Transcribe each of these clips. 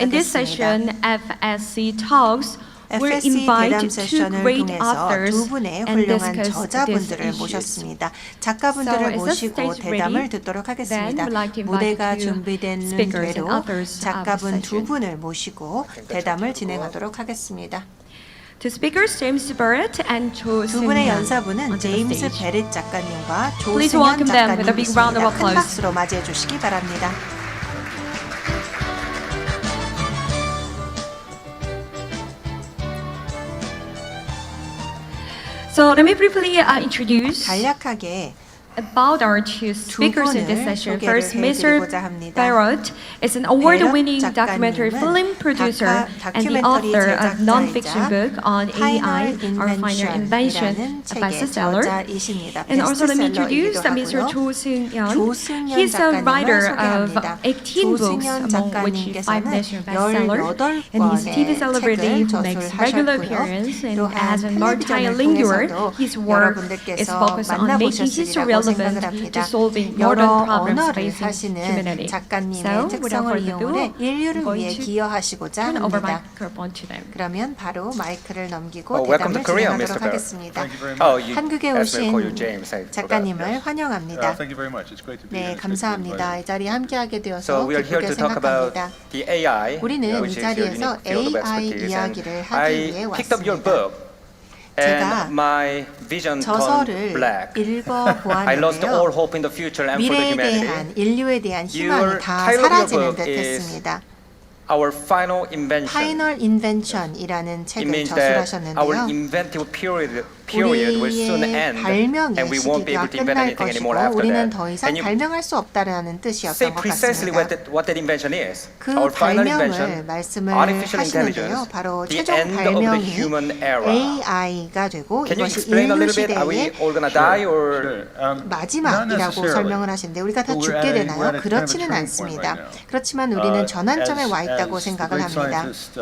In this 하겠습니다. session, FSC Talks will FSC invite 대담 two 세션을 great 통해서 authors 두 분의 and 훌륭한 discuss 저자분들을 these issues. 모셨습니다. So, 작가분들을 is the 모시고 stage 대담을 ready? 듣도록 Then 하겠습니다. we'd like to invite 무대가 two 준비된 speakers and 대로 authors of the 작가분 두 session. 분을 모시고 대담을 진행하도록 하겠습니다. Two speakers, James Barrett and Cho 두 분의 Seung-yeon, 연사분은 onto the 제임스 stage. 베릿 작가님과 Please 조승현 welcome them with a big round of 작가님이십니다. 큰 applause. 박수로 맞이해 주시기 바랍니다. So let me briefly introduce 간략하게 about our two speakers in this 분을 session. 소개를 First, Mr. 해드리고자 합니다. Barrett is an award-winning 베럿 documentary 작가님은 film producer and the 다큐멘터리 author of 제작자이자 non-fiction book on AI, Our Final Invention, Invention이라는 a 책의 bestseller. 저자이십니다. And also let me introduce 베스트셀러이기도 Mr. 하고요. Cho Seung-yeon. 조승현 He's a writer of 작가님을 18 books, 소개합니다. among which 5 조승현 national 작가님께서는 bestsellers. And he's a TV 18권의 celebrity 책을 who makes regular 저술하셨고요. appearance and 또한 as a 텔레비전을 multilingual, 통해서도 his work is 여러분들께서 focused on making history 만나보셨으리라고 relevant 생각을 to 합니다. solving modern 여러 problems 언어를 facing 하시는 humanity. 작가님의 So, without 특성을 further ado, 이용해 인류를 I'm going 위해 to 기여하시고자 turn over 합니다. microphone to them. 그러면 바로 마이크를 넘기고 welcome 대담을 to Korea, 진행하도록 Mr. Barrett. 하겠습니다. Thank you very much. Oh, you 한국에 asked me to call you 오신 James. I forgot. 작가님을 Yes. 환영합니다. Thank you very much. It's great to be 네, here. It's great to be 감사합니다. 이 invited. 자리에 함께하게 So 되어서 we are here 기쁘게 to talk about 생각합니다. the AI, 우리는 이 which is your 자리에서 unique field of AI expertise. 이야기를 And 하기 위해 I picked up your 왔습니다. book, 제가 and my vision turned 저서를 black. I lost 읽어보았는데요. all hope in the future and for the 미래에 humanity. 대한 인류에 대한 희망이 Your 다 title of your 사라지는 book 듯 is 했습니다. Our final invention. 파이널 인벤션이라는 It 책을 means that our 저술하셨는데요. inventive period will soon 우리의 end, 발명의 and we won't be 시기가 able to invent 끝날 anything 것이고 anymore after 우리는 that. 더 이상 And you 발명할 수 없다라는 뜻이었던 say 것 precisely 같습니다. what that invention is. 그 Our final 발명을 invention, 말씀을 artificial 하시는데요. intelligence, 바로 the 최종 end of the 발명이 human era. AI가 되고 Can you 이것이 explain a 인류 little bit? Are we 시대의 all gonna die or? Sure. Not 마지막이라고 necessarily. 설명을 하시는데 우리가 다 But we're 죽게 at a- 되나요? we're at a kind of a 그렇지는 turning point 않습니다. right now. 그렇지만 우리는 전환점에 와 있다고 As the 생각을 great 합니다. scientist,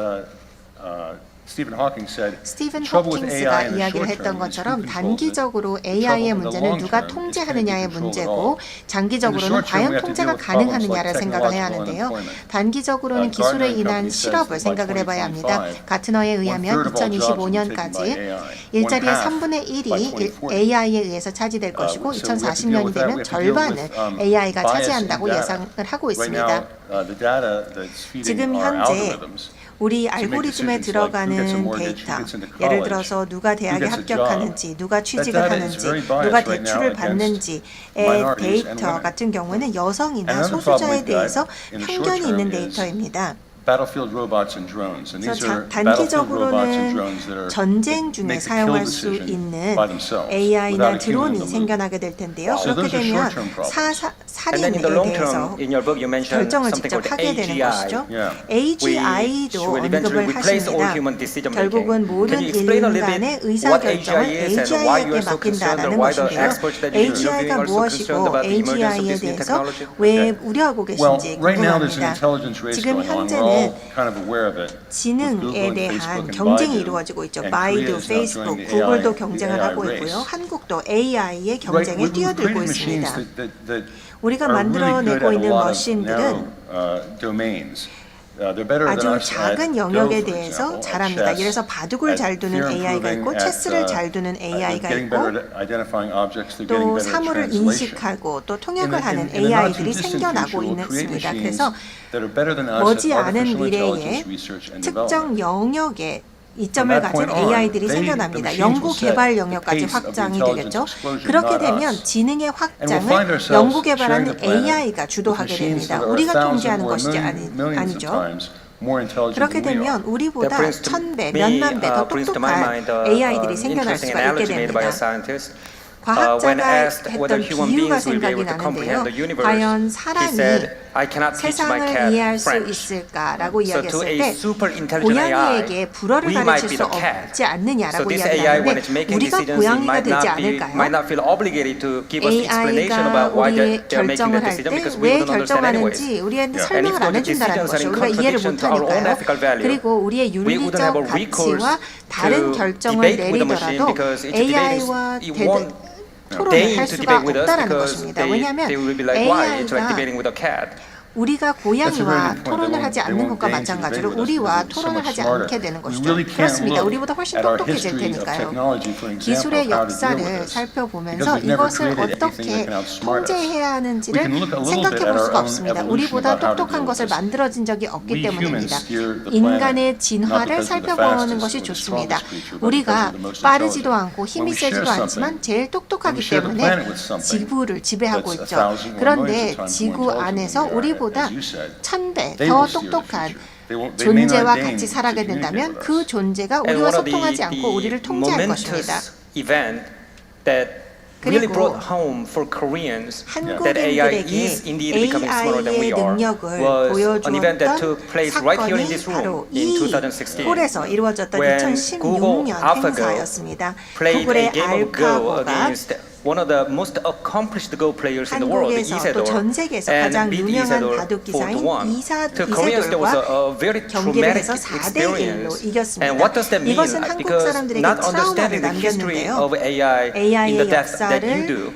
Stephen Hawking said, 스티븐 the trouble with 호킹스가 AI in the 이야기를 short 했던 term is who 것처럼 controls it. 단기적으로 The AI의 trouble in the 문제는 long 누가 term is 통제하느냐의 can it be controlled at 문제고 all. In the 장기적으로는 short term, 과연 we have to 통제가 deal with problems 가능하느냐를 like 생각을 해야 technological 하는데요. unemployment. 단기적으로는 기술에 Gartner 인한 Company says 실업을 that by 생각을 해봐야 합니다. 2025, 가트너에 의하면 1/3 of all jobs will be taken by 2025년까지 AI. 일자리의 1/2 3분의 by 1이 2040. AI에 의해서 차지될 것이고 So we have to deal 2040년이 with that. 되면 We have to deal 절반을 with, AI가 bias in 차지한다고 data. 예상을 하고 Right 있습니다. now, the data that's feeding 지금 our 현재 algorithms 우리 to make 알고리즘에 decisions like who gets a 들어가는 mortgage, 데이터, who gets into 예를 college, 들어서 누가 대학에 who gets a job. 합격하는지, 누가 취직을 That data is 하는지, very biased 누가 right now 대출을 against 받는지의 minorities and 데이터 women. 같은 경우는 여성이나 And another problem 소수자에 we've got 대해서 in the short 편견이 있는 term is 데이터입니다. battlefield robots and drones, and these 그래서 are battlefield robots and 단기적으로는 drones that are 전쟁 중에 make the kill 사용할 수 decision 있는 by themselves AI나 without a human in 드론이 the loop. 생겨나게 될 텐데요. So 그렇게 those are 되면 short-term problems. And then 살인에 in the long 대해서 term, in your book, you mentioned 결정을 something 직접 called 하게 되는 것이죠. AGI. Yeah. AGI도 which will eventually 언급을 replace all 하십니다. human decision 결국은 making. 모든 Can you explain a little 인간의 bit 의사결정을 what AGI is and why you AGI에게 are so concerned, 맡긴다라는 or why the 것인데요. experts that you're AGI가 interviewing are so concerned 무엇이고 about the emergence of AGI에 this new 대해서 technology? 왜 우려하고 Well, 계신지 right now there's an 궁금합니다. intelligence race 지금 going on. We're 현재는 all kind of aware of it. With Google 지능에 and Facebook 대한 and 경쟁이 Baidu. 이루어지고 있죠. And 바이두, Korea is now 페이스북, joining the 구글도 AI 경쟁을 하고 있고요. race. 한국도 AI의 Right, 경쟁에 we've 뛰어들고 created machines 있습니다. that 우리가 are really good 만들어내고 at a 있는 lot of 머신들은 narrow domains. They're better than 아주 us at 작은 Go, 영역에 for 대해서 example, at 잘합니다. chess, 예를 들어서 바둑을 at 잘 두는 theorem AI가 있고 proving, 체스를 at, 잘 두는 AI가 getting 있고 better at identifying objects, they're getting 또 better at 사물을 translation. 인식하고 또 통역을 하는 In the not too AI들이 distant 생겨나고 future, we'll create 있습니다. machines 그래서 that are better than us at 머지않은 artificial 미래에 intelligence research and development. 특정 영역에 이점을 From that 가진 point on, AI들이 the 생겨납니다. machines 연구 will set 개발 the 영역까지 pace of the 확장이 intelligence 되겠죠. explosion, 그렇게 not 되면 us. 지능의 And we'll 확장을 find ourselves 연구 sharing 개발하는 the planet AI가 with 주도하게 machines 됩니다. that are 우리가 1,000 통제하는 or 것이 millions of 아니죠. times more intelligent 그렇게 than we are. 되면 우리보다 That brings to 1000배, me, 몇만 배 더 brings to my mind 똑똑한 AI들이 an 생겨날 interesting 수가 있게 analogy made by a 됩니다. scientist. When 과학자가 asked whether 했던 human 비유가 beings will be 생각이 able to comprehend 나는데요. the universe, 과연 he 사람이 said, "I cannot teach my 세상을 cat 이해할 수 French." 있을까라고 So to 이야기했을 a 때 super intelligent AI, 고양이에게 불어를 we might 가르칠 be 수 the cat. 없지 않느냐라고 So this AI, when it's 이야기하는데 making 우리가 decisions, it 고양이가 might 되지 might 않을까요? not feel obligated to give us explanation AI가 about why 우리의 they're making 결정을 that 할 decision 때 because we 왜 wouldn't understand anyways. 결정하는지 우리한테 Yeah. 설명을 안 And if those 해준다는 decisions are 것이죠. in 우리가 이해를 contradiction to our own 못하니까요. ethical value, 그리고 우리의 we wouldn't have a 윤리적 recourse 가치와 다른 to 결정을 debate with the machine 내리더라도 because it's debating, AI와 it won't 토론을 deign 할 to 수가 debate with us 없다는 because 것입니다. 왜냐하면 they will be like, why? It's like AI가 debating with a cat. 우리가 고양이와 That's a very good point. 토론을 They 하지 won't 않는 것과 deign to 마찬가지로 debate with us 우리와 because it's so 토론을 much 하지 smarter. 않게 되는 We 것이죠. really can't 그렇습니다. look 우리보다 훨씬 at our 똑똑해질 history of 테니까요. technology for an example 기술의 of how to deal with 역사를 this. 살펴보면서 Because we've never 이것을 created anything 어떻게 that can outsmart us. 통제해야 We 하는지를 can look a little 생각해 bit 볼 at our 수가 own 없습니다. evolution 우리보다 about how to 똑똑한 deal with 것을 this. 만들어진 적이 없기 We 때문입니다. humans steer the planet 인간의 not 진화를 because we're the 살펴보는 fastest 것이 or the 좋습니다. strongest creature, but because 우리가 we're the most 빠르지도 intelligent. 않고 힘이 When we share 세지도 않지만 something, 제일 when we 똑똑하기 share the 때문에 planet with something 지구를 지배하고 that's 있죠. 1,000 or millions of 그런데 times 지구 more intelligent 안에서 than we are, 우리보다 as you said, 1000배 they 더 will steer the 똑똑한 future. They may not 존재와 deign 같이 to 살아가게 communicate 된다면 with us. 그 존재가 And 우리와 one of 소통하지 않고 우리를 통제할 것입니다. momentous event that really 그리고 brought home for Koreans that AI 한국인들에게 is indeed becoming smarter than we AI의 are 능력을 was an event that took 보여주었던 place right here in 사건이 this 바로 room in 이 2016 홀에서 이루어졌던 when Google 2016년 AlphaGo 행사였습니다. played a 구글의 game of Go 알파고가 against one of the most accomplished Go players in the world, 한국에서 또 이세돌, 전 세계에서 and 가장 beat 유명한 이세돌 바둑 기사인 4-1. To Koreans, there was a very 경기를 traumatic 해서 4대 1로 experience. 이겼습니다. And what does that mean? 이것은 한국 Because 사람들에게 not 트라우마를 understanding the history 남겼는데요. of AI in the depth that you do.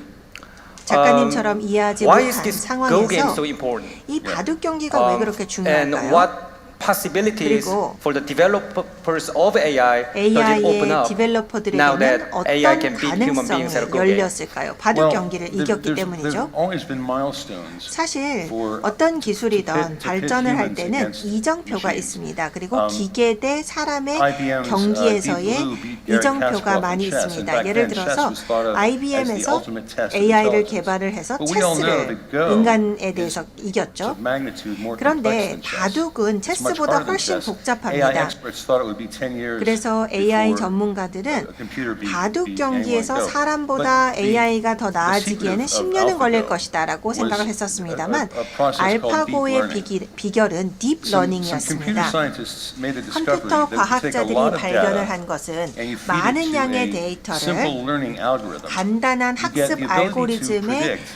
작가님처럼 이해하지 Why is 못한 this Go game 상황에서 so important? 이 바둑 경기가 왜 그렇게 And 중요할까요? what possibilities 그리고 for the developers of AI does it open AI의 up now that 디벨로퍼들에게는 AI 어떤 can beat human beings at a 가능성이 Go game? 열렸을까요? 바둑 경기를 이겼기 there's 때문이죠. always been milestones 사실 for 어떤 기술이든 to pit 발전을 할 humans 때는 against 이정표가 machines. 있습니다. 그리고 기계 대 사람의 IBM's 경기에서의 Deep Blue beat Garry 이정표가 Kasparov 많이 in chess. 있습니다. And back 예를 then, chess 들어서 was thought of as the IBM에서 ultimate test of AI를 intelligence. 개발을 해서 But we all know 체스를 that Go 인간에 is 대해서 이겼죠. of magnitude more complex 그런데 than chess. 바둑은 It's much 체스보다 harder than 훨씬 chess. AI 복잡합니다. experts thought it would be 10 years 그래서 AI before 전문가들은 a computer beat 바둑 anyone 경기에서 Go. 사람보다 But the AI가 더 나아지기에는 secret of 10년은 걸릴 AlphaGo 것이다라고 was 생각을 a 했었습니다만 process called deep 알파고의 learning. 비결은 딥 Some computer 러닝이었습니다. scientists made the discovery 컴퓨터 that you take a 과학자들이 lot of 발견을 data 한 것은 and you feed 많은 it to 양의 a 데이터를 simple learning algorithm. 간단한 You get 학습 the ability to 알고리즘에 predict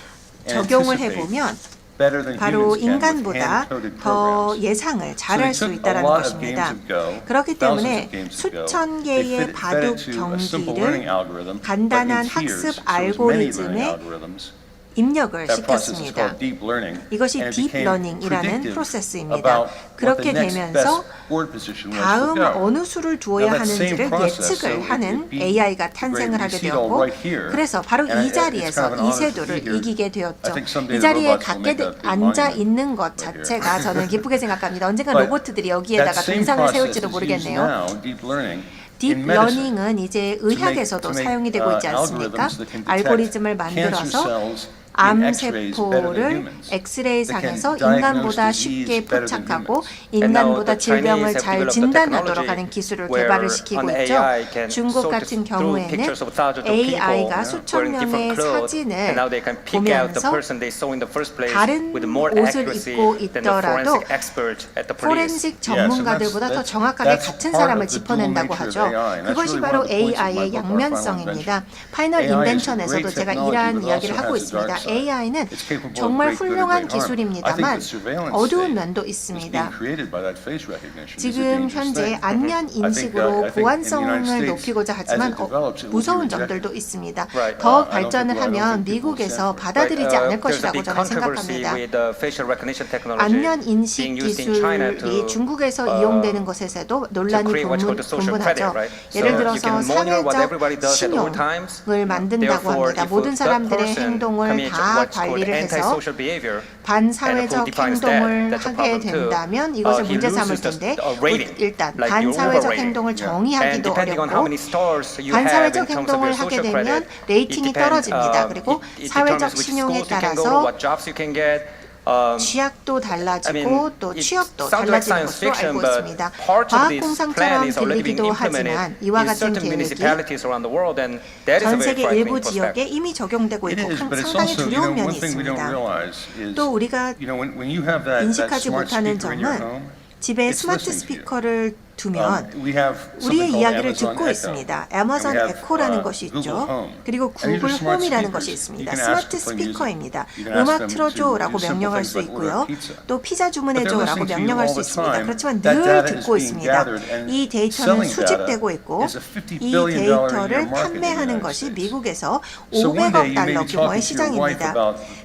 and 적용을 anticipate 해보면 better than 바로 humans can with 인간보다 hand-coded 더 programs. 예상을 So 잘할 they 수 took a 있다는 lot of 것입니다. games of Go, 그렇기 thousands 때문에 of games of Go. 수천 They 개의 fed 바둑 it to a simple learning 경기를 algorithm, but in 간단한 tiers, 학습 so it was many learning 알고리즘에 algorithms. 입력을 That process is 시켰습니다. called deep learning, 이것이 and it 딥 became 러닝이라는 predictive 프로세스입니다. about 그렇게 what the next 되면서 best board position was for 다음 Go. 어느 수를 두어야 Now that same 하는지를 process, 예측을 so 하는 it beat AI가 the 탄생을 great 하게 Isidore 되었고 right here. 그래서 바로 And 이 it's 자리에서 kind of an honor to 이세돌을 be here. 이기게 I 되었죠. think someday 이 the 자리에 robots will 갖게 make a big 앉아 monument 있는 것 right here. 자체가 저는 기쁘게 생각합니다. 언젠가 But 로봇들이 that 여기에다가 same 동상을 process 세울지도 is used 모르겠네요. now, deep learning, 딥 in medicine. 러닝은 이제 의학에서도 사용이 되고 있지 않습니까? algorithms that can detect 알고리즘을 cancer 만들어서 cells in X-rays better than 암세포를 humans. 엑스레이 That can 상에서 diagnose 인간보다 disease 쉽게 better than 포착하고 humans. And now 인간보다 the Chinese 질병을 have 잘 developed the 진단하도록 technology 하는 기술을 where 개발을 시키고 an 있죠. AI can 중국 sort 같은 through 경우에는 pictures of thousands of people AI가 수천 wearing 명의 different clothes, 사진을 and now they can pick out the 보면서 person they saw in the first place 다른 with more 옷을 accuracy 입고 than the 있더라도 forensic expert at the police. 포렌식 전문가들보다 더 정확하게 같은 사람을 짚어낸다고 하죠. 그것이 바로 AI의 양면성입니다. 파이널 인벤션에서도 제가 이러한 이야기를 하고 있습니다. AI는 정말 훌륭한 기술입니다만 어두운 면도 있습니다. 지금 현재 안면 인식으로 보안성을 높이고자 하지만 무서운 점들도 있습니다. 더 발전을 하면 미국에서 받아들이지 않을 것이라고 저는 생각합니다. 안면 인식 기술이 중국에서 이용되는 것에서도 논란이 분분하죠. 예를 들어서 사회적 신용을 만든다고 합니다. 모든 사람들의 행동을 다 관리를 해서 반사회적 행동을 하게 된다면 이것을 문제 삼을 텐데 일단 반사회적 행동을 정의하기도 어렵고 반사회적 행동을 하게 되면 레이팅이 떨어집니다. 그리고 사회적 신용에 따라서 취약도 달라지고 또 취업도 달라지는 것으로 알고 있습니다. 과학공상처럼 들리기도 하지만 이와 같은 계획이 전 세계 일부 지역에 이미 적용되고 있고 상당히 두려운 면이 있습니다. 또 우리가 인식하지 못하는 점은 집에 스마트 스피커를 두면 우리의 이야기를 듣고 있습니다. 애마존 에코라는 것이 있죠. 그리고 구글 홈이라는 것이 있습니다. 스마트 스피커입니다. 음악 틀어줘라고 명령할 수 있고요. 또 피자 주문해줘라고 명령할 수 있습니다. 그렇지만 늘 듣고 있습니다. 이 데이터는 수집되고 있고 이 데이터를 판매하는 것이 미국에서 500억 달러 규모의 시장입니다.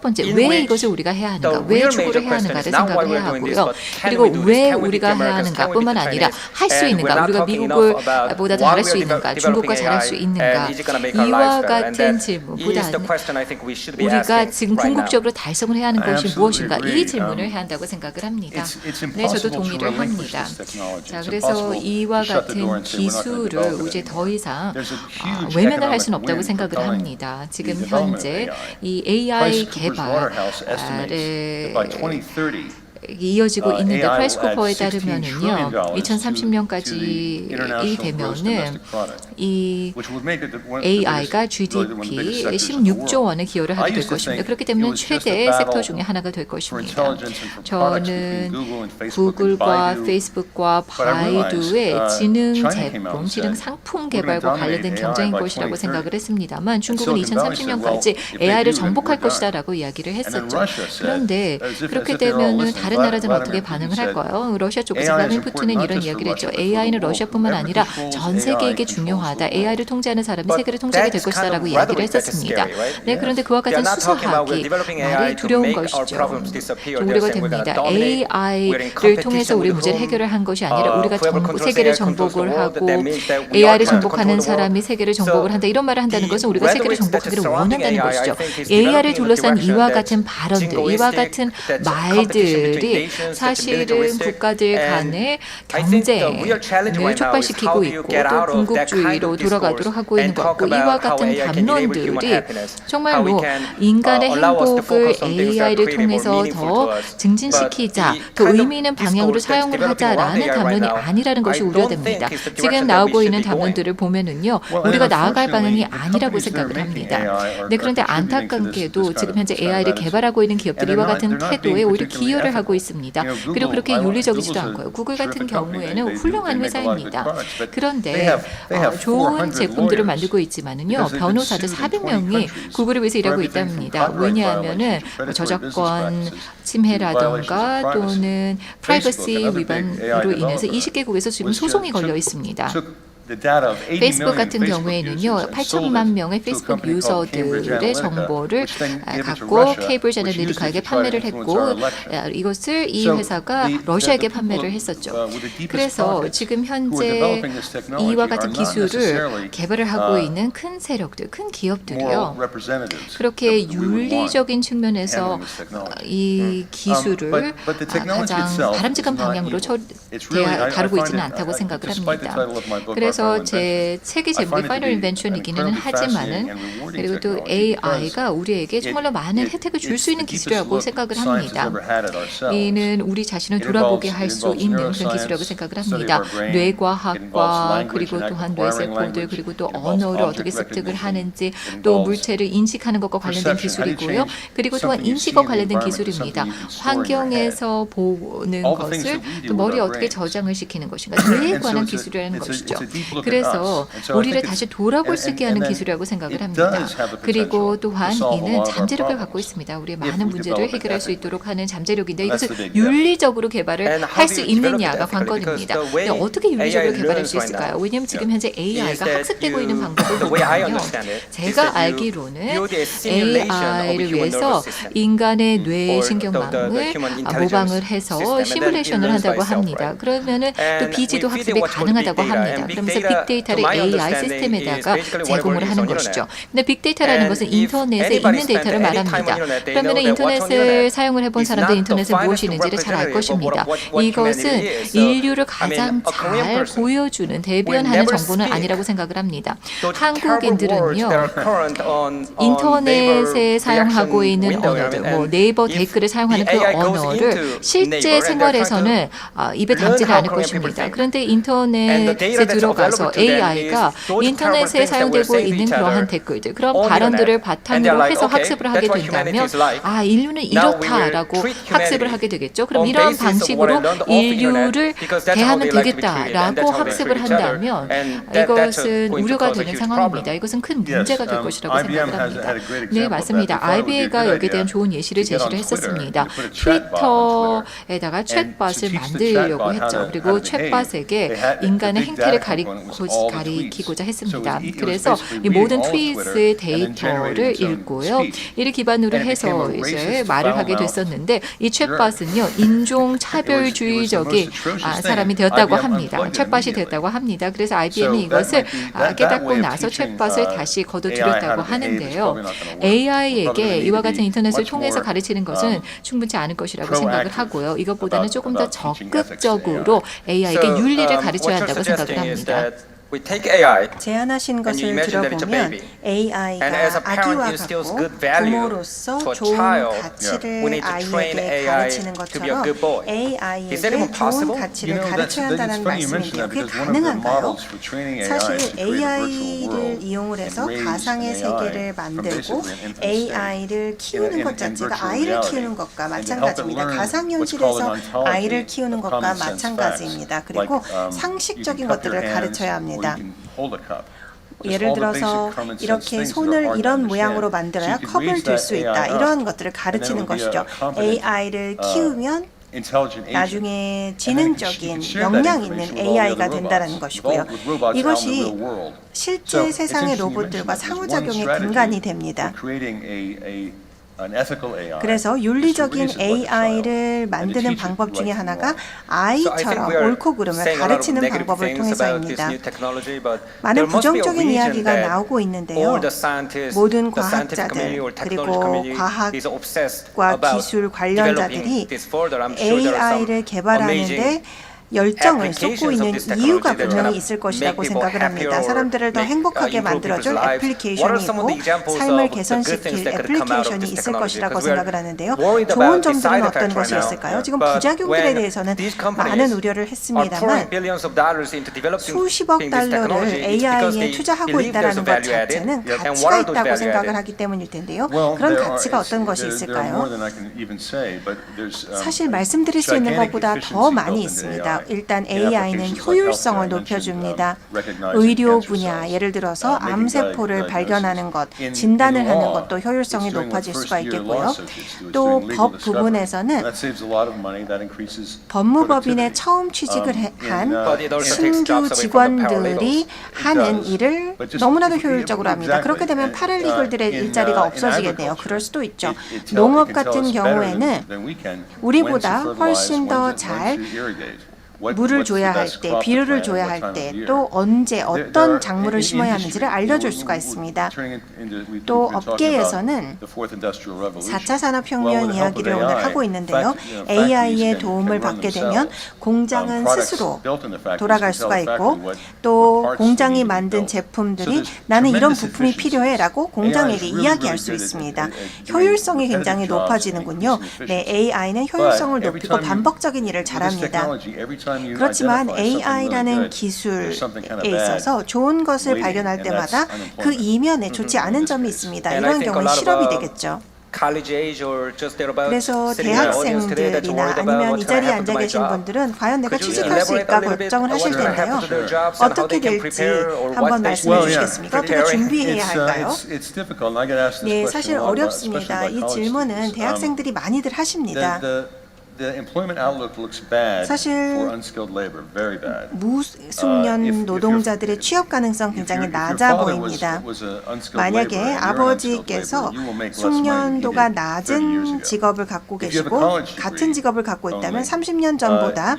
첫 번째, in 왜 which 이것을 우리가 해야 하는가, the 왜 real 추구를 major 해야 question 하는가를 is not why 생각을 해야 we're doing this, 하고요. but can 그리고 we do this? 왜 Can we 우리가 beat the 해야 Americans? 하는가 Can we 뿐만 beat the 아니라 Chinese? 할 수 And 있는가, we're not 우리가 talking enough about 미국보다 why 잘할 we 수 are 있는가, developing 중국과 잘할 수 AI, 있는가, and is it gonna make our 이와 lives better? And 같은 that is 질문보다는 the question I think we should be 우리가 asking 지금 right now. 궁극적으로 달성을 해야 하는 I 것이 absolutely 무엇인가, agree. 이 질문을 해야 한다고 생각을 합니다. It's 네, 저도 impossible to 동의를 relinquish 합니다. this technology. 자, It's 그래서 impossible 이 이와 같은 기술을 이제 더 이상 외면을 할 수는 없다고 생각을 합니다. 지금 현재 이 AI 개발에 이어지고 있는데 프라이스쿠퍼에 따르면은요 2030년까지 되면은 이 AI가 GDP 16조 원의 기여를 하게 될 것입니다. 그렇기 때문에 최대 섹터 중에 하나가 될 것입니다. 저는 구글과 페이스북과 바이두의 지능 제품, 지능 상품 개발과 관련된 경쟁인 것이라고 생각을 했습니다만 중국은 2030년까지 AI를 정복할 것이다라고 이야기를 했었죠. 그런데 그렇게 되면은 다른 나라들은 어떻게 반응을 할까요? 러시아 쪽에서 블라디미르 푸틴은 이런 이야기를 했죠. AI는 러시아뿐만 아니라 전 세계에게 중요하다. AI를 통제하는 사람이 세계를 통제하게 될 것이다라고 이야기를 했었습니다. 네, 그런데 그와 같은 수사하기 말이 두려운 것이죠. 우려가 됩니다. AI를 통해서 우리 문제를 해결을 한 것이 아니라 우리가 세계를 정복을 하고 AI를 정복하는 사람이 세계를 정복을 한다. 이런 말을 한다는 것은 우리가 세계를 정복하기를 원한다는 것이죠. AI를 둘러싼 이와 같은 발언들, 이와 같은 말들이 사실은 국가들 간의 경쟁을 촉발시키고 있고 또 군국주의로 돌아가도록 하고 있는 것 같고 이와 같은 담론들이 정말로 인간의 행복을 AI를 통해서 더 증진시키자, 그 의미 있는 방향으로 사용을 하자라는 담론이 아니라는 것이 우려됩니다. 지금 나오고 있는 담론들을 보면은요, 우리가 나아갈 방향이 아니라고 생각을 합니다. 네, 그런데 안타깝게도 지금 현재 AI를 개발하고 있는 기업들이 이와 같은 태도에 오히려 기여를 하고 있습니다. 그리고 그렇게 윤리적이지도 않고요. 구글 같은 경우에는 훌륭한 회사입니다. 그런데 좋은 제품들을 만들고 있지만은요, 변호사들 400명이 구글을 위해서 일하고 있답니다. 왜냐하면은 저작권 침해라던가 또는 프라이버시 위반으로 인해서 20개국에서 지금 소송이 걸려 있습니다. 페이스북 같은 경우에는요, 8천만 명의 페이스북 유저들의 정보를 갖고 케이블 제너리카에게 판매를 했고 이것을 이 회사가 러시아에게 판매를 했었죠. 그래서 지금 현재 이와 같은 기술을 개발을 하고 있는 큰 세력들, 큰 기업들이요. 그렇게 윤리적인 측면에서 이 기술을 가장 바람직한 방향으로 다루고 있지는 않다고 생각을 합니다. 그래서 제 책의 제목이 파이널 인벤션이기는 하지만은 그리고 또 AI가 우리에게 정말로 많은 혜택을 줄 수 있는 기술이라고 생각을 합니다. 이는 우리 자신을 돌아보게 할 수 있는 그런 기술이라고 생각을 합니다. 뇌과학과 그리고 또한 뇌세포들 그리고 또 언어를 어떻게 습득을 하는지 또 물체를 인식하는 것과 관련된 기술이고요. 그리고 또한 인식과 관련된 기술입니다. 환경에서 보는 것을 또 머리에 어떻게 저장을 시키는 것인가 뇌에 관한 기술이라는 것이죠. 그래서 우리를 다시 돌아볼 수 있게 하는 기술이라고 생각을 합니다. 그리고 또한 이는 잠재력을 갖고 있습니다. 우리의 많은 문제를 해결할 수 있도록 하는 잠재력인데 이것을 윤리적으로 개발을 할 수 있느냐가 관건입니다. 근데 어떻게 윤리적으로 개발할 수 있을까요? 왜냐하면 지금 현재 AI가 학습되고 있는 방법을 보면요. 제가 알기로는 AI를 위해서 인간의 뇌 신경망을 모방을 해서 시뮬레이션을 한다고 합니다. 그러면은 또 비지도 학습이 가능하다고 합니다. 그러면서 빅데이터를 AI 시스템에다가 제공을 하는 것이죠. 근데 빅데이터라는 것은 인터넷에 있는 데이터를 말합니다. 그러면 인터넷을 사용을 해본 사람들 인터넷에 무엇이 있는지를 잘 알 것입니다. 이것은 인류를 가장 잘 보여주는 대변하는 정보는 아니라고 생각을 합니다. 한국인들은요. 인터넷에 사용하고 있는 언어들, 뭐 네이버 댓글을 사용하는 그 언어를 실제 생활에서는 입에 담지는 않을 것입니다. 그런데 인터넷에 들어가서 AI가 인터넷에 사용되고 있는 그러한 댓글들, 그런 발언들을 바탕으로 해서 학습을 하게 된다면 아, 인류는 이렇다라고 학습을 하게 되겠죠. 그럼 이러한 방식으로 인류를 대하면 되겠다라고 학습을 한다면 이것은 우려가 되는 상황입니다. 이것은 큰 문제가 될 것이라고 생각을 합니다. 네, 맞습니다. IBM가 여기에 대한 좋은 예시를 제시를 했었습니다. 트위터에다가 챗봇을 만들려고 했죠. 그리고 챗봇에게 인간의 행태를 가리키는 가리키고자 했습니다. 그래서 이 모든 트윗의 데이터를 읽고요. 이를 기반으로 해서 이제 말을 하게 됐었는데 이 챗봇은요 인종 차별주의적인 사람이 되었다고 합니다. 챗봇이 되었다고 합니다. 그래서 IBM이 이것을 깨닫고 나서 챗봇을 다시 거둬들였다고 하는데요. AI에게 이와 같은 인터넷을 통해서 가르치는 것은 충분치 않을 것이라고 생각을 하고요. 이것보다는 조금 더 적극적으로 AI에게 윤리를 가르쳐야 한다고 생각을 합니다. We take AI. 제안하신 것을 imagine that it's a 들어보면 baby. And as AI가 a parent 아기와 instills 같고 good value 부모로서 to a 좋은 child, we 가치를 need to train 아이에게 AI 가르치는 to be a 것처럼 good boy. Is that AI에게 even 좋은 possible? 가치를 가르쳐야 한다는 말씀인데요. 그게 가능한가요? 사실 AI를 이용을 해서 가상의 세계를 만들고 AI를 키우는 것 자체가 아이를 키우는 것과 마찬가지입니다. 가상현실에서 아이를 키우는 것과 마찬가지입니다. 그리고 상식적인 것들을 가르쳐야 합니다. 예를 들어서 이렇게 손을 이런 모양으로 만들어야 컵을 들 수 있다. 이런 것들을 가르치는 것이죠. AI를 키우면 나중에 지능적인 역량 있는 AI가 된다는 것이고요. 이것이 실제 세상의 로봇들과 상호작용의 근간이 됩니다. 그래서 윤리적인 AI를 만드는 방법 중에 하나가 아이처럼 옳고 그름을 가르치는 방법을 통해서입니다. 많은 부정적인 이야기가 나오고 있는데요. 모든 과학자들 그리고 과학과 기술 관련자들이 AI를 개발하는데 열정을 쏟고 있는 이유가 분명히 있을 것이라고 생각을 합니다. 사람들을 더 행복하게 만들어줄 애플리케이션이고 삶을 개선시킬 애플리케이션이 있을 것이라고 생각을 하는데요. 좋은 점들은 어떤 것이 있을까요? 지금 부작용들에 대해서는 많은 우려를 했습니다만 수십억 달러를 AI에 투자하고 있다는 것 자체는 가치가 있다고 생각을 하기 때문일 텐데요. 그런 가치가 어떤 것이 있을까요? 사실 말씀드릴 수 있는 것보다 더 많이 있습니다. 일단 AI는 효율성을 높여줍니다. 의료 분야, 예를 들어서 암세포를 발견하는 것, 진단을 하는 것도 효율성이 높아질 수가 있겠고요. 또 법 부분에서는 법무법인에 처음 취직을 한 신규 직원들이 하는 일을 너무나도 효율적으로 합니다. 그렇게 되면 파랄리걸들의 일자리가 없어지겠네요. 그럴 수도 있죠. 농업 같은 경우에는 우리보다 훨씬 더 잘 물을 줘야 할 때, 비료를 줘야 할 때, 또 언제 어떤 작물을 심어야 하는지를 알려줄 수가 있습니다. 또 업계에서는 4차 산업혁명 이야기를 오늘 하고 있는데요. AI의 도움을 받게 되면 공장은 스스로 돌아갈 수가 있고 또 공장이 만든 제품들이 나는 이런 부품이 필요해 라고 공장에게 이야기할 수 있습니다. 효율성이 굉장히 높아지는군요. 네, AI는 효율성을 높이고 반복적인 일을 잘합니다. 그렇지만 AI라는 기술에 있어서 좋은 것을 발견할 때마다 그 이면에 좋지 않은 점이 있습니다. 이러한 경우는 실업이 되겠죠. 그래서 대학생들이나 아니면 이 자리에 앉아 계신 분들은 과연 내가 취직할 수 있을까 걱정을 하실 텐데요. 어떻게 될지 한번 말씀해 주시겠습니까? 어떻게 준비해야 할까요? 네, 사실 어렵습니다. 이 질문은 대학생들이 많이들 하십니다. 사실 무숙련 노동자들의 취업 가능성 굉장히 낮아 보입니다. 만약에 아버지께서 숙련도가 낮은 직업을 갖고 계시고 같은 직업을 갖고 있다면 30년 전보다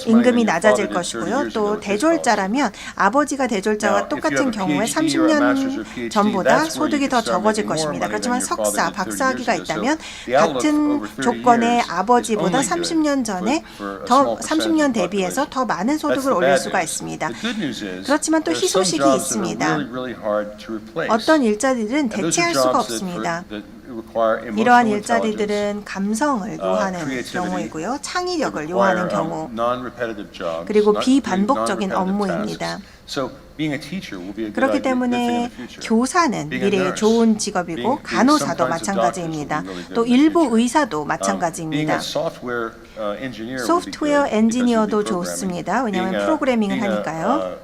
임금이 낮아질 것이고요. 또 대졸자라면 아버지가 대졸자와 똑같은 경우에 30년 전보다 소득이 더 적어질 것입니다. 그렇지만 석사, 박사학위가 있다면 같은 조건의 아버지 보다 30년 전에 30년 대비해서 더 많은 소득을 올릴 수가 있습니다. 그렇지만 또 희소식이 있습니다. 어떤 일자리들은 대체할 수가 없습니다. 이러한 일자리들은 감성을 요하는 경우이고요. 창의력을 요하는 경우, 그리고 비반복적인 업무입니다. 그렇기 때문에 교사는 미래의 좋은 직업이고 간호사도 마찬가지입니다. 또 일부 의사도 마찬가지입니다. 소프트웨어 엔지니어도 좋습니다. 왜냐하면 프로그래밍을 하니까요.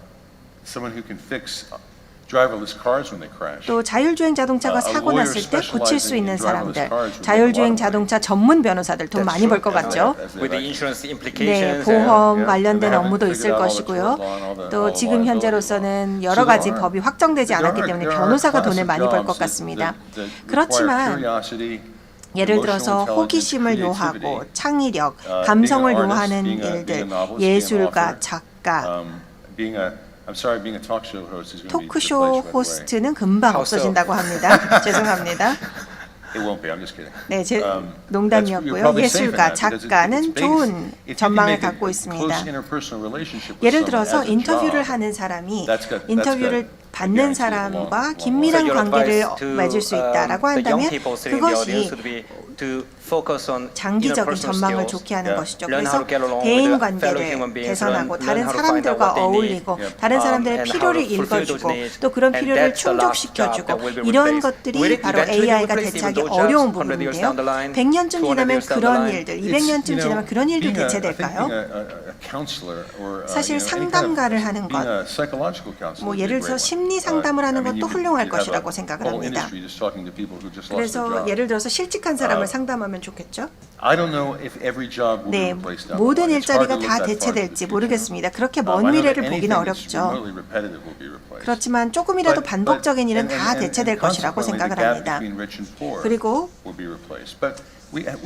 또 자율주행 자동차가 사고 났을 때 고칠 수 있는 사람들, 자율주행 자동차 전문 변호사들 돈 많이 벌 것 같죠? With the insurance 네, implications. 보험 관련된 업무도 있을 것이고요. 또 지금 현재로서는 여러 가지 법이 확정되지 않았기 때문에 변호사가 돈을 많이 벌 것 같습니다. 그렇지만 예를 들어서 호기심을 요하고 창의력, 감성을 요하는 일들, 예술가, 작가, 토크쇼 호스트는 금방 없어진다고 합니다. 죄송합니다. 네, 농담이었고요. 예술가, 작가는 좋은 전망을 갖고 있습니다. 예를 들어서 인터뷰를 하는 사람이 인터뷰를 받는 사람과 긴밀한 관계를 맺을 수 있다라고 한다면 그것이 장기적인 전망을 좋게 하는 것이죠. 그래서 대인 관계를 개선하고 다른 사람들과 어울리고 다른 사람들의 필요를 읽어주고 또 그런 필요를 충족시켜주고 이러한 것들이 바로 AI가 대체하기 어려운 부분인데요. 100년쯤 지나면 그런 일들, 200년쯤 지나면 그런 일도 대체될까요? 사실 상담가를 하는 것, 뭐 예를 들어서 심리 상담을 하는 것도 훌륭할 것이라고 생각을 합니다. 그래서 예를 들어서 실직한 사람을 상담하면 좋겠죠? 네, 모든 일자리가 다 대체될지 모르겠습니다. 그렇게 먼 미래를 보기는 어렵죠. 그렇지만 조금이라도 반복적인 일은 다 대체될 것이라고 생각을 합니다. 그리고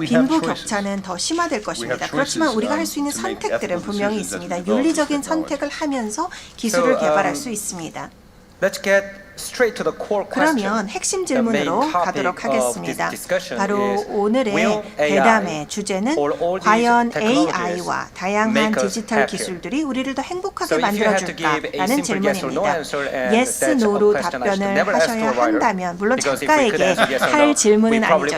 빈부 격차는 더 심화될 것입니다. 그렇지만 우리가 할 수 있는 선택들은 분명히 있습니다. 윤리적인 선택을 하면서 기술을 개발할 수 있습니다. Let's get straight to the core question. 그러면 핵심 질문으로 가도록 하겠습니다. 바로 오늘의 대담의 주제는 과연 AI와 다양한 디지털 기술들이 우리를 더 행복하게 만들어줄까라는 질문입니다. Yes, No로 답변을 하셔야 한다면 물론 작가에게 할 질문은 아니죠.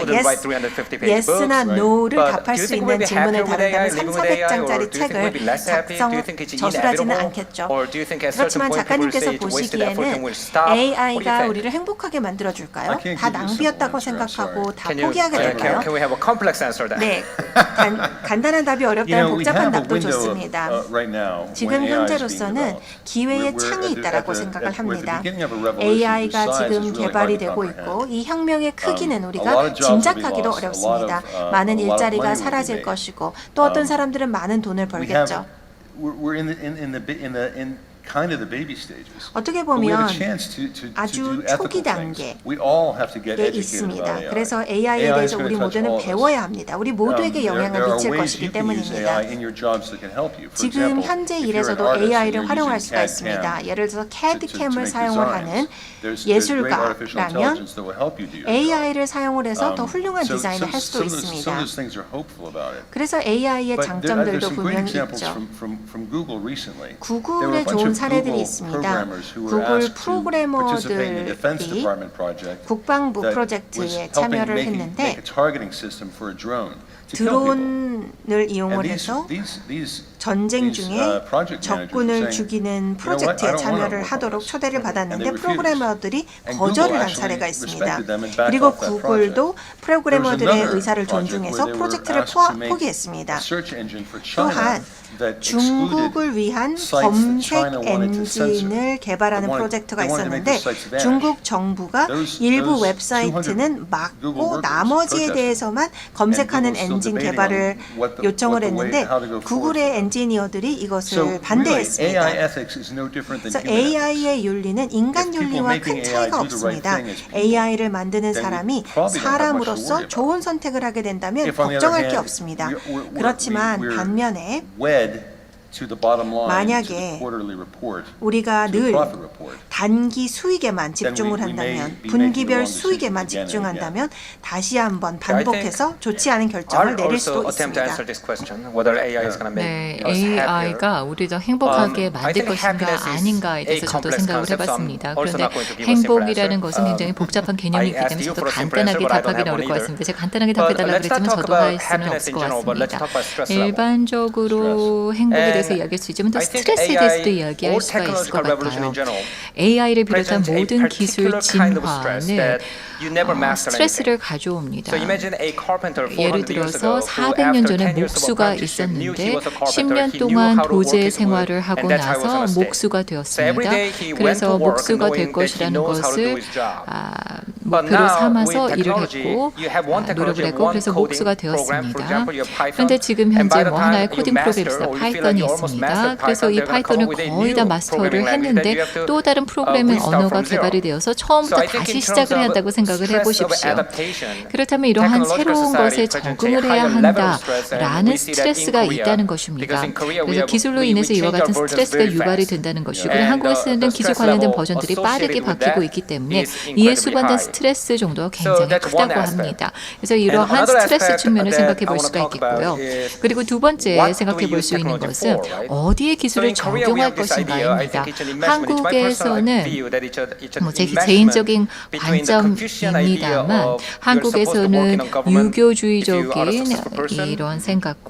Yes나 No를 답할 수 있는 질문을 다룬다면 300~400장짜리 책을 저술하지는 않겠죠. 그렇지만 작가님께서 보시기에는 AI가 우리를 행복하게 만들어줄까요? 다 낭비였다고 생각하고 다 포기하게 될까요? 네, 간단한 답이 어렵다면 복잡한 답도 좋습니다. 지금 현재로서는 기회의 창이 있다고 생각을 합니다. AI가 지금 개발이 되고 있고 이 혁명의 크기는 우리가 짐작하기도 어렵습니다. 많은 일자리가 사라질 것이고 또 어떤 사람들은 많은 돈을 벌겠죠. 어떻게 보면 아주 초기 단계에 있습니다. 그래서 AI에 대해서 우리 모두는 배워야 합니다. 우리 모두에게 영향을 미칠 것이기 때문입니다. 지금 현재 일에서도 AI를 활용할 수가 있습니다. 예를 들어서 CAD/CAM을 사용을 하는 예술가라면 AI를 사용을 해서 더 훌륭한 디자인을 할 수도 있습니다. 그래서 AI의 장점들도 분명히 있죠. 구글의 좋은 사례들이 있습니다. 구글 프로그래머들이 국방부 프로젝트에 참여를 했는데 드론을 이용을 해서 전쟁 중에 적군을 죽이는 프로젝트에 참여를 하도록 초대를 받았는데 프로그래머들이 거절을 한 사례가 있습니다. 그리고 구글도 프로그래머들의 의사를 존중해서 프로젝트를 포기했습니다. 또한 중국을 위한 검색 엔진을 개발하는 프로젝트가 있었는데 중국 정부가 일부 웹사이트는 막고 나머지에 대해서만 검색하는 엔진 개발을 요청을 했는데 구글의 엔지니어들이 이것을 반대했습니다. 그래서 AI의 윤리는 인간 윤리와 큰 차이가 없습니다. AI를 만드는 사람이 사람으로서 좋은 선택을 하게 된다면 걱정할 게 없습니다. 그렇지만 반면에 만약에 우리가 늘 단기 수익에만 집중을 한다면 분기별 수익에만 집중한다면 다시 한번 반복해서 좋지 않은 결정을 내릴 수도 있습니다. 네, AI가 우리를 행복하게 만들 것인가 아닌가에 대해서 저도 생각을 해봤습니다. 그런데 행복이라는 것은 굉장히 복잡한 개념이기 때문에 저도 간단하게 답하기는 어려울 것 같습니다. 제가 간단하게 답해달라고 그랬지만 저도 할 수는 없을 것 같습니다. 일반적으로 행복에 대해서 이야기할 수 있지만 또 스트레스에 대해서도 이야기할 수가 있을 것 같아요. AI를 비롯한 모든 기술 진화는 you never master 스트레스를 anything. 가져옵니다. So imagine a carpenter 예를 400 years 들어서 ago who 400년 after 전에 10 years of 목수가 apprenticeship knew he 있었는데 was a carpenter. 10년 He knew 동안 how to work 도제 his wood, 생활을 하고 and that's how he was 나서 gonna stay. 목수가 So every 되었습니다. day he went 그래서 to work 목수가 될 knowing that he 것이라는 knows how to do 것을 his job. But 목표로 now 삼아서 with 일을 technology, 했고 you have one 노력을 technology, 했고 one 그래서 coding 목수가 program. For 되었습니다. example, you have Python. 그런데 지금 And by 현재 the 뭐 time 하나의 you 코딩 master 프로그램이 있어요. or you feel like 파이썬이 you almost 있습니다. mastered 그래서 Python, 이 they're gonna come 파이썬을 up with a 거의 다 new 마스터를 programming language that 했는데 you have to 또 다른 프로그래밍 restart 언어가 from zero. 개발이 되어서 처음부터 So I think 다시 in terms 시작을 해야 of 한다고 생각을 stress of 해보십시오. adaptation, 그렇다면 이러한 technological 새로운 것에 society presents a 적응을 해야 higher level of stress, and 한다라는 we see that in 스트레스가 Korea, 있다는 것입니다. because in Korea we 그래서 have- 기술로 we 인해서 이와 change 같은 our versions 스트레스가 very 유발이 fast. 된다는 것이고 And 한국에서는 the 기술 stress 관련된 level 버전들이 associated 빠르게 with 바뀌고 that 있기 때문에 is 이에 incredibly 수반된 high. 스트레스 정도가 So 굉장히 that's one 크다고 aspect. 합니다. 그래서 이러한 another 스트레스 aspect 측면을 that 생각해 I 볼 wanna 수가 talk about 있겠고요. is 그리고 두 번째 what do 생각해 we 볼 use 수 있는 technology 것은 for, right? 어디에 So 기술을 in Korea we 적용할 have this idea. I think 것인가입니다. it's an investment. It's my personal 한국에서는 view that it's an 제 investment 개인적인 between the Confucian idea 관점입니다만 of you're supposed to work 한국에서는 in a government if you are a 유교주의적인 successful person. 이런 생각을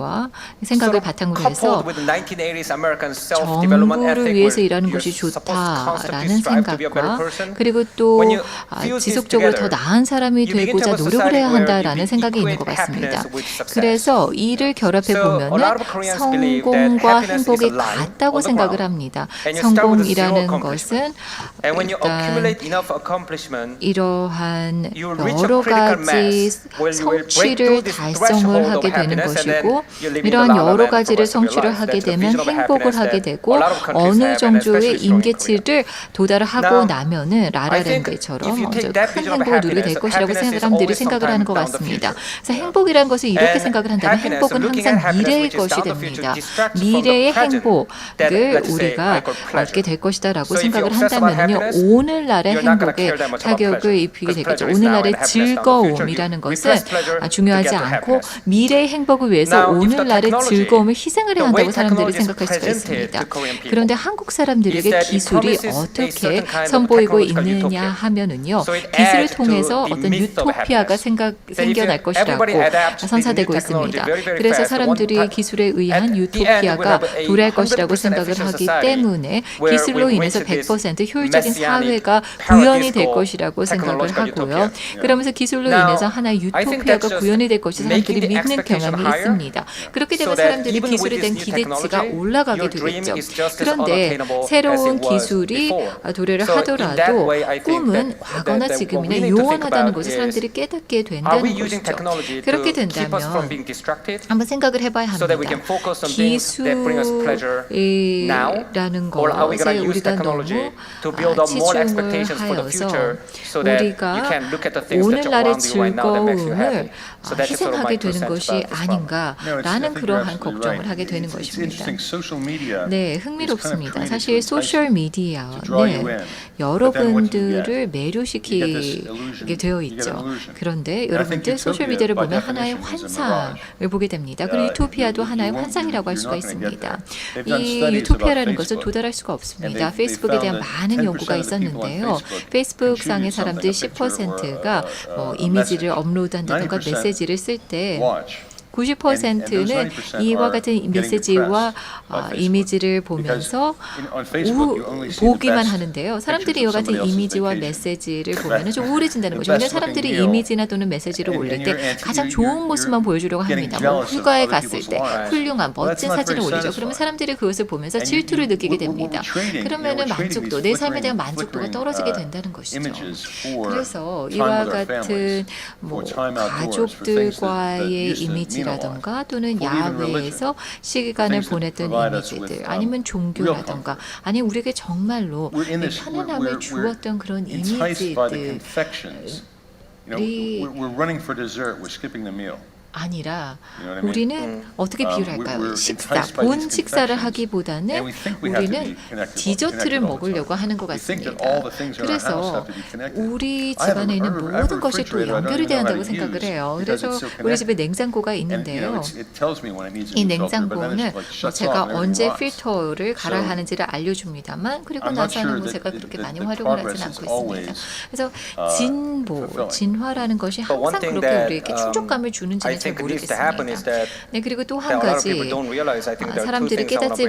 Sort of 바탕으로 coupled 해서 with the 1980s American self-development 정부를 ethic 위해서 where 일하는 you're 것이 supposed to constantly 좋다라는 strive to be a better 생각과 person. 그리고 또 When you fuse these 지속적으로 더 together, 나은 사람이 you begin to 되고자 have a 노력을 society 해야 where 한다라는 you 생각이 있는 것 equate 같습니다. happiness with success. 그래서 이를 결합해 So a lot 보면은 of Koreans believe that 성공과 happiness is 행복이 a line 같다고 on the 생각을 ground. 합니다. And you start with a zero 성공이라는 accomplishment. 것은 And when you 일단 accumulate enough accomplishment, 이러한 you will reach a 여러 critical 가지 mass where you will break 성취를 through this 달성을 threshold of 하게 되는 happiness and then 것이고 you live in the 이러한 la la 여러 land for 가지를 the rest of your 성취를 life. 하게 That's the 되면 vision of 행복을 happiness 하게 that 되고 a lot of countries 어느 have, and 정도의 especially strong in 임계치를 도달을 하고 Now, 나면은 I think 라라랜드처럼 if you take 큰 that vision of 행복을 누리게 될 happiness, 것이라고 happiness is 사람들이 always 생각을 하는 것 sometime down the 같습니다. future. 그래서 행복이라는 것을 이렇게 And 생각을 한다면 happiness, 행복은 looking 항상 at happiness, 미래의 which is 것이 down the future, 됩니다. distracts from the 미래의 present that, 행복을 let's say, 우리가 I call pleasure. 얻게 될 것이다라고 So if you 생각을 obsess about 한다면요 happiness, 오늘날의 you're not gonna 행복에 care that much about 타격을 pleasure. 입히게 Because 되겠죠. pleasure is now, 오늘날의 and happiness now. In the future, 즐거움이라는 you 것은 repress pleasure to 중요하지 get to 않고 happiness. 미래의 행복을 위해서 Now, if the 오늘날의 technology, 즐거움을 희생을 해야 the way 한다고 사람들이 technology is 생각할 수가 presented 있습니다. to Korean people 그런데 한국 is 사람들에게 that it 기술이 promises a 어떻게 certain kind of 선보이고 technological 있느냐 utopia. 하면은요 So it 기술을 adds to 통해서 the 어떤 myth of 유토피아가 happiness. That if 생겨날 everybody 것이라고 adapts to the 선사되고 new technology 있습니다. very, very 그래서 fast, 사람들이 one 기술에 at 의한 the end, 유토피아가 we'll have a 도래할 것이라고 100% 생각을 efficient 하기 society 때문에 where 기술로 we've 인해서 reached this 100% 효율적인 messianic 사회가 구현이 될 paradisical 것이라고 생각을 technological 하고요. utopia. 그러면서 기술로 Now, 인해서 하나의 I think that's 유토피아가 just 구현이 될 것이 making 사람들이 the 믿는 expectation 경향이 higher, 있습니다. 그렇게 되면 so that 사람들이 even with 기술에 대한 this new 기대치가 technology, 올라가게 your dream 되겠죠. is just as 그런데 unattainable as 새로운 it was 기술이 before. 도래를 So in that 하더라도 way, I think 꿈은 that 과거나 what 지금이나 we need to think 요원하다는 about 것을 is, 사람들이 깨닫게 Are we 된다는 using 것이죠. technology 그렇게 to keep us from 된다면 being distracted? 한번 생각을 해봐야 So that we 합니다. can focus on things that bring us pleasure now? 기술이라는 Or are we 것에 going to use 우리가 technology 너무 to build up more 치중을 expectations for the 하여서 future so that you 우리가 can look at the things that are 오늘날의 around you right now that makes you happy? 즐거움을 So that's sort of my 희생하게 two 되는 cents 것이 about this problem. 아닌가라는 그러한 걱정을 하게 되는 것입니다. 네, 흥미롭습니다. 사실 소셜 미디어는 여러분들을 매료시키게 되어 있죠. 그런데 여러분들 소셜 미디어를 보면 하나의 환상을 보게 됩니다. 그리고 유토피아도 하나의 환상이라고 할 수가 있습니다. 이 유토피아라는 것은 도달할 수가 없습니다. 페이스북에 대한 많은 연구가 있었는데요. 페이스북 상의 사람들 10%가 이미지를 업로드한다든가 메시지를 쓸 때 90%는 이와 같은 메시지와 이미지를 보면서 보기만 하는데요. 사람들이 이와 같은 이미지와 메시지를 보면 좀 우울해진다는 거죠. 왜냐하면 사람들이 이미지나 또는 메시지를 올릴 때 가장 좋은 모습만 보여주려고 합니다. 뭐 휴가에 갔을 때 훌륭한 멋진 사진을 올리죠. 그러면 사람들이 그것을 보면서 질투를 느끼게 됩니다. 그러면은 만족도, 내 삶에 대한 만족도가 떨어지게 된다는 것이죠. 그래서 이와 같은 뭐 가족들과의 이미지라던가 또는 야외에서 시간을 보냈던 이미지들 아니면 종교라던가 아니면 우리에게 정말로 편안함을 주었던 그런 이미지들이 아니라 우리는 어떻게 비유할까요? 식사, 본 식사를 하기보다는 우리는 디저트를 먹으려고 하는 것 같습니다. 그래서 우리 집안에 있는 모든 것이 또 연결이 되어야 한다고 생각을 해요. 그래서 우리 집에 냉장고가 있는데요. 이 냉장고는 뭐 제가 언제 필터를 갈아야 하는지를 알려줍니다만 그리고 나서는 뭐 제가 그렇게 많이 활용을 하진 않고 있습니다. 그래서 진보, 진화라는 것이 항상 그렇게 우리에게 충족감을 주는지는 잘 모르겠습니다. 네, 그리고 또 한 가지 사람들이 깨닫지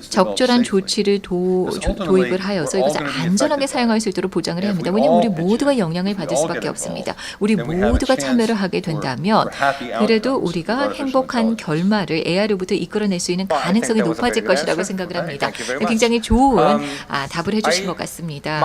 적절한 조치를 도입을 하여서 이것을 안전하게 사용할 수 있도록 보장을 해야 합니다. 왜냐하면 우리 모두가 영향을 받을 수밖에 수밖에 없습니다. 우리 모두가 참여를 하게 된다면 그래도 우리가 행복한 결말을 AI로부터 이끌어낼 수 있는 가능성이 높아질 것이라고 생각을 합니다. 굉장히 좋은 답을 해주신 것 같습니다.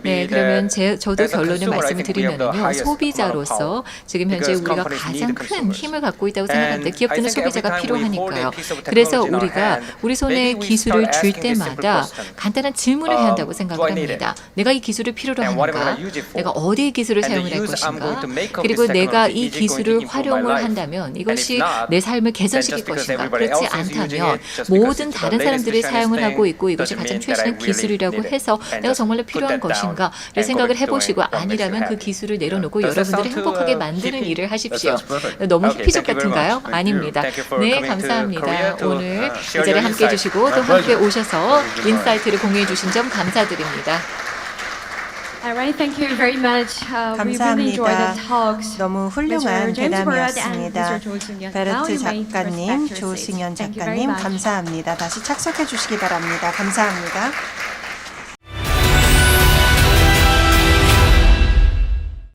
네, 그러면 저도 결론을 말씀을 드리면요, 소비자로서 지금 현재 우리가 가장 큰 힘을 갖고 있다고 생각합니다. 기업들은 소비자가 필요하니까요. 그래서 우리가 우리 손에 기술을 줄 때마다 간단한 질문을 해야 한다고 생각을 합니다. 내가 이 기술을 필요로 하는가? 내가 어디에 기술을 사용을 할 것인가? 그리고 내가 이 기술을 활용을 한다면 이것이 내 삶을 개선시킬 것인가? 그렇지 않다면 모든 다른 사람들이 사용을 하고 있고 이것이 가장 최신의 기술이라고 해서 내가 정말로 필요한 것인가? 를 생각을 해보시고 아니라면 그 기술을 내려놓고 여러분들이 행복하게 만드는 일을 하십시오. 너무 히피족 같은가요? 아닙니다. 네, 감사합니다. 오늘 이 자리에 함께해 주시고 또 함께 오셔서 인사이트를 공유해 주신 점 감사드립니다. Alright, thank you very much. We really enjoyed the talks. 너무 훌륭한 Mr. James Barrett and 대담이었습니다. Mr. 조승연. Now 베르트 you may 작가님, respect your seats. 조승연 Thank you 작가님 very much. 감사합니다. 다시 착석해 주시기 바랍니다. 감사합니다.